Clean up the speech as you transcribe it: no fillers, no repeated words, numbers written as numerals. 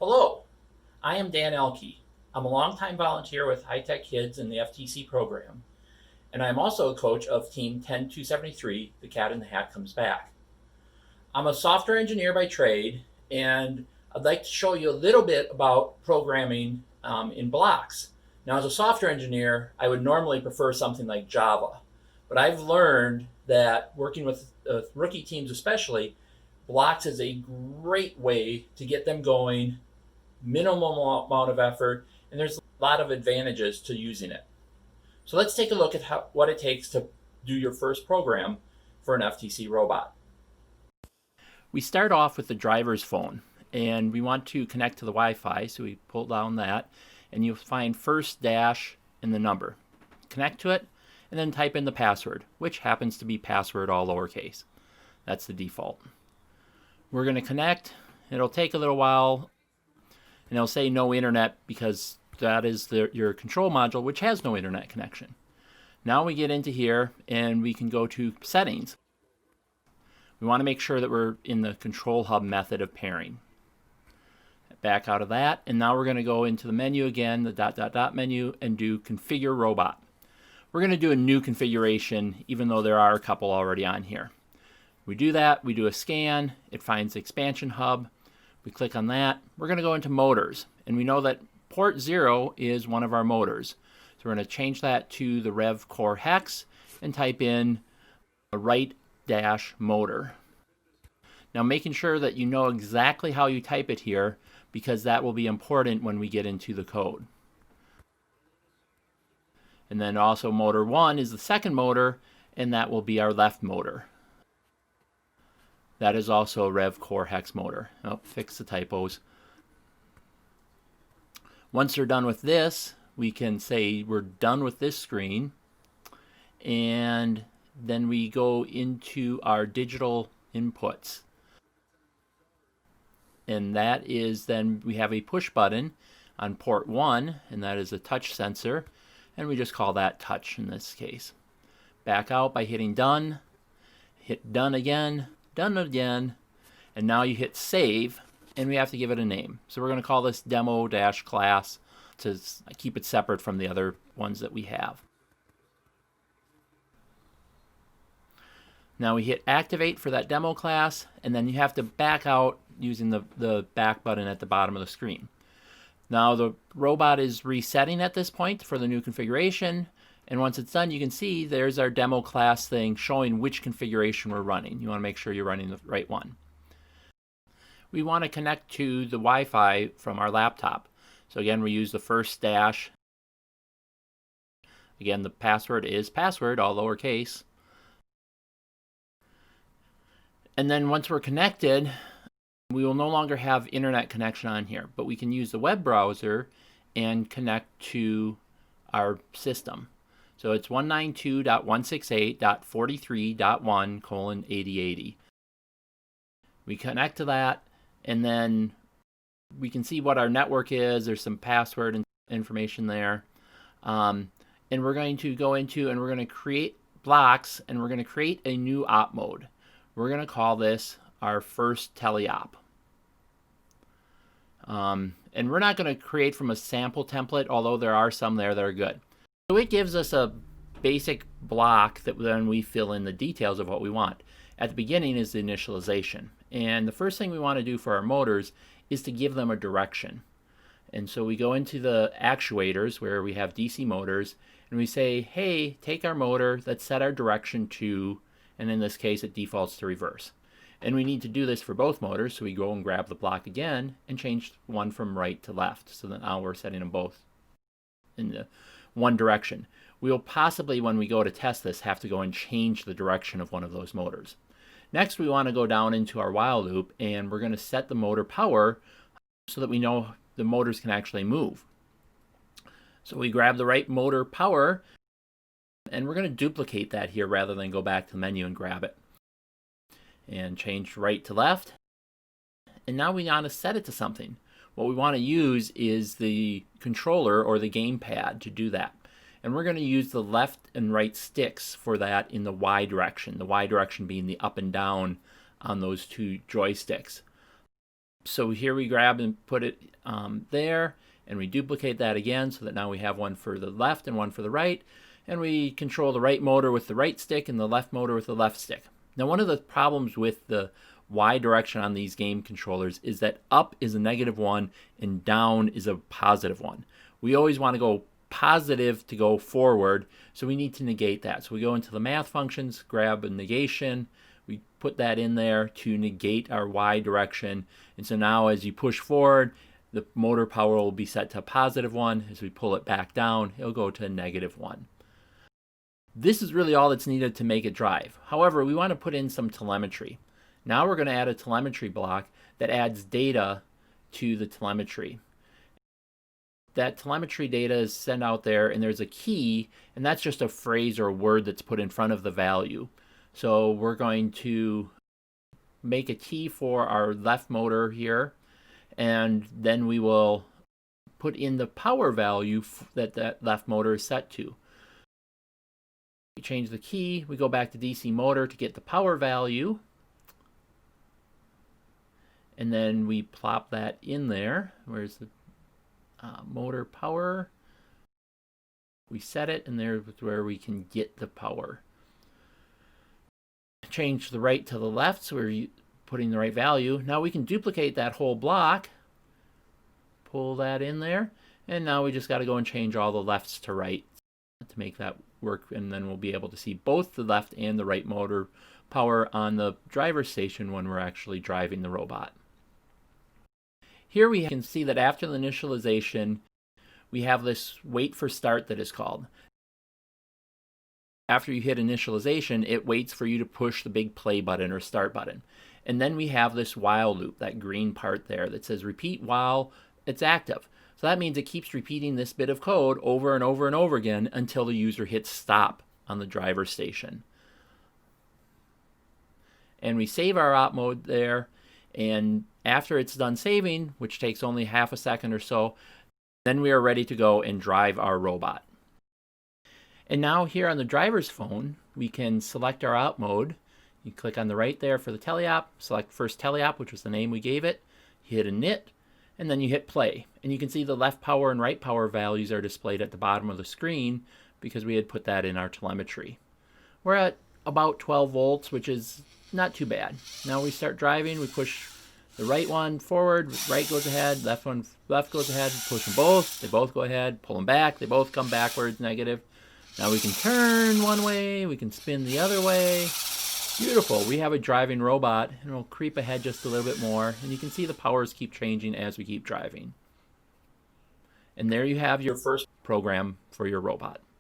Hello, I am Dan Elke. I'm a longtime volunteer with High Tech Kids in the FTC program, and I am also a coach of Team 10273, The Cat in the Hat Comes Back. I'm a software engineer by trade, and I'd like to show you a little bit about programming in blocks. Now, as a software engineer, I would normally prefer something like Java, but I've learned that working with rookie teams especially, blocks is a great way to get them going, minimal amount of effort, and there's a lot of advantages to using it. So let's take a look at what it takes to do your first program for an FTC robot. We start off with the driver's phone, and we want to connect to the Wi-Fi, so we pull down that, and you'll find first dash and the number. Connect to it, and then type in the password, which happens to be password all lowercase. That's the default. We're going to connect. It'll take a little while, and it'll say no internet because that is your control module, which has no internet connection. Now we get into here, and we can go to settings. We want to make sure that we're in the control hub method of pairing. Back out of that, and now we're going to go into the menu again, the dot dot dot menu, and do configure robot. We're going to do a new configuration, even though there are a couple already on here. We do that, we do a scan, it finds the expansion hub, we click on that. We're going to go into motors, and we know that port 0 is one of our motors. So we're going to change that to the rev core hex and type in a right dash motor. Now, making sure that you know exactly how you type it here, because that will be important when we get into the code. And then also motor 1 is the second motor, and that will be our left motor. That is also a rev core hex motor. Oh, fix the typos. Once we're done with this, we can say we're done with this screen, and then we go into our digital inputs. And that is, then we have a push button on port 1, and that is a touch sensor, and we just call that touch in this case. Back out by hitting done, hit done again, and now you hit save, and we have to give it a name. So we're going to call this demo-class to keep it separate from the other ones that we have. Now we hit activate for that demo class, and then you have to back out using the back button at the bottom of the screen. Now the robot is resetting at this point for the new configuration, and once it's done, you can see there's our demo class thing showing which configuration we're running. You want to make sure you're running the right one. We want to connect to the Wi-Fi from our laptop. So again, we use the first dash. Again, the password is password, all lowercase. And then once we're connected, we will no longer have internet connection on here, but we can use the web browser and connect to our system. So it's 192.168.43.1:8080. We connect to that, and then we can see what our network is. There's some password information there. And we're going to go into, and we're going to create blocks, and we're going to create a new op mode. We're going to call this our first teleop. And we're not going to create from a sample template, although there are some there that are good. So it gives us a basic block that then we fill in the details of what we want. At the beginning is the initialization. And the first thing we want to do for our motors is to give them a direction. And so we go into the actuators where we have DC motors, and we say, hey, take our motor, let's set our direction to, and in this case it defaults to reverse. And we need to do this for both motors, so we go and grab the block again and change one from right to left. So that now we're setting them both in the one direction. We'll possibly, when we go to test this, have to go and change the direction of one of those motors. Next, we want to go down into our while loop, and we're going to set the motor power so that we know the motors can actually move. So we grab the right motor power, and we're going to duplicate that here rather than go back to the menu and grab it. And change right to left. And now we want to set it to something. What we want to use is the controller or the gamepad to do that. And we're going to use the left and right sticks for that in the Y direction. The Y direction being the up and down on those two joysticks. So here we grab and put it there, and we duplicate that again so that now we have one for the left and one for the right, and we control the right motor with the right stick and the left motor with the left stick. Now, one of the problems with the Y direction on these game controllers is that up is a -1 and down is a +1. We always want to go positive to go forward, so we need to negate that. So we go into the math functions, grab a negation, we put that in there to negate our Y direction, and so now as you push forward, the motor power will be set to +1. As we pull it back down, it'll go to -1. This is really all that's needed to make it drive. However, we want to put in some telemetry. Now we're going to add a telemetry block that adds data to the telemetry. That telemetry data is sent out there, and there's a key, and that's just a phrase or a word that's put in front of the value. So we're going to make a key for our left motor here, and then we will put in the power value that left motor is set to. We change the key, we go back to DC motor to get the power value, and then we plop that in there. Where's the motor power? We set it, and there's where we can get the power. Change the right to the left, so we're putting the right value. Now we can duplicate that whole block, pull that in there, and now we just got to go and change all the lefts to right to make that work, and then we'll be able to see both the left and the right motor power on the driver's station when we're actually driving the robot. Here we can see that after the initialization, we have this wait for start that is called. After you hit initialization, it waits for you to push the big play button or start button. And then we have this while loop, that green part there that says repeat while it's active. So that means it keeps repeating this bit of code over and over and over again until the user hits stop on the driver station. And we save our op mode there, and after it's done saving, which takes only half a second or so, then we are ready to go and drive our robot. And now here on the driver's phone, we can select our op mode. You click on the right there for the teleop, select first teleop, which was the name we gave it, hit init, and then you hit play. And you can see the left power and right power values are displayed at the bottom of the screen because we had put that in our telemetry. We're at about 12 volts, which is not too bad. Now we start driving, we push the right one forward, right goes ahead, left goes ahead, push them both, they both go ahead, pull them back, they both come backwards, negative. Now we can turn one way, we can spin the other way. Beautiful, we have a driving robot, and we'll creep ahead just a little bit more, and you can see the powers keep changing as we keep driving. And there you have your first program for your robot.